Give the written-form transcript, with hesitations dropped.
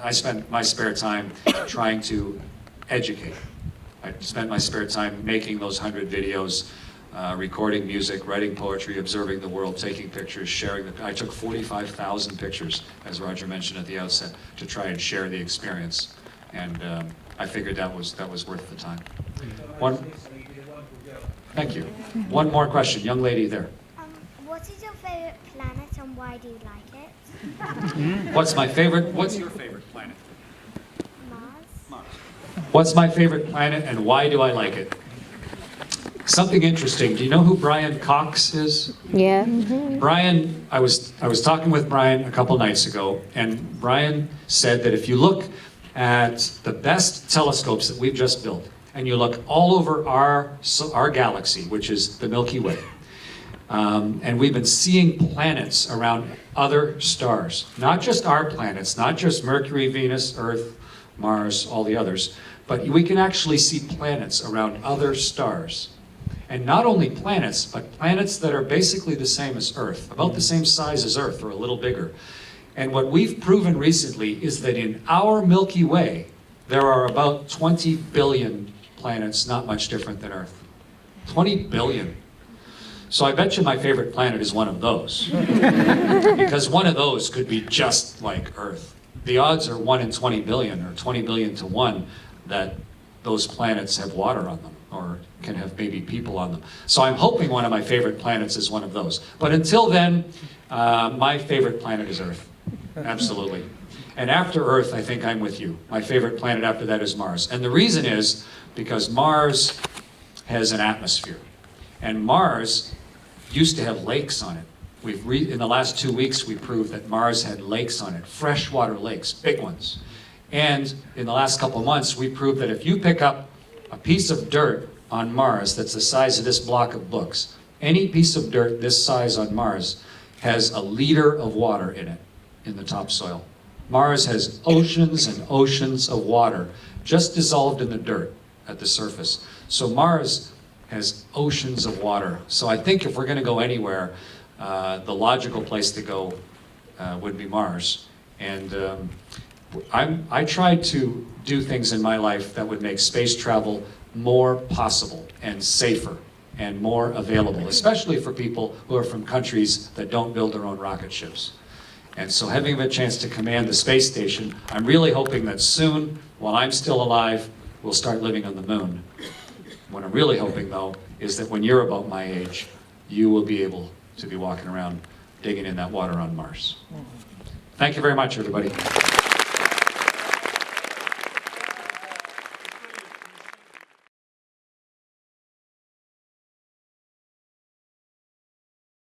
I spent my spare time trying to educate. I spent my spare time making those 100 videos, recording music, writing poetry, observing the world, taking pictures, sharing I took 45,000 pictures, as Roger mentioned at the outset, to try and share the experience. And I figured that was worth the time. Thank you. One more question, young lady there. What is your favorite planet and why do you like it? What's your favorite planet? Mars. What's my favorite planet and why do I like it? Something interesting. Do you know who Brian Cox is? Yeah. Brian, I was talking with Brian a couple nights ago, and Brian said that if you look at the best telescopes that we've just built, and you look all over our galaxy, which is the Milky Way, and we've been seeing planets around other stars, not just our planets, not just Mercury, Venus, Earth, Mars, all the others, but we can actually see planets around other stars. And not only planets, but planets that are basically the same as Earth, about the same size as Earth or a little bigger. And what we've proven recently is that in our Milky Way, there are about 20 billion planets not much different than Earth. 20 billion. So I bet you my favorite planet is one of those. Because one of those could be just like Earth. The odds are 1 in 20 billion, or 20 billion to 1, that those planets have water on them, or can have maybe people on them. So I'm hoping one of my favorite planets is one of those. But until then, my favorite planet is Earth. Absolutely. And after Earth, I think I'm with you. My favorite planet after that is Mars. And the reason is because Mars has an atmosphere. And Mars used to have lakes on it. In the last 2 weeks, we proved that Mars had lakes on it, freshwater lakes, big ones. And in the last couple of months, we proved that if you pick up a piece of dirt on Mars that's the size of this block of books, any piece of dirt this size on Mars has a liter of water in it, in the topsoil. Mars has oceans and oceans of water just dissolved in the dirt at the surface. So Mars has oceans of water. So I think if we're going to go anywhere, the logical place to go would be Mars. And I tried to do things in my life that would make space travel more possible and safer and more available, especially for people who are from countries that don't build their own rocket ships. And so having a chance to command the space station, I'm really hoping that soon, while I'm still alive, we'll start living on the moon. What I'm really hoping, though, is that when you're about my age, you will be able to be walking around digging in that water on Mars. Thank you very much, everybody.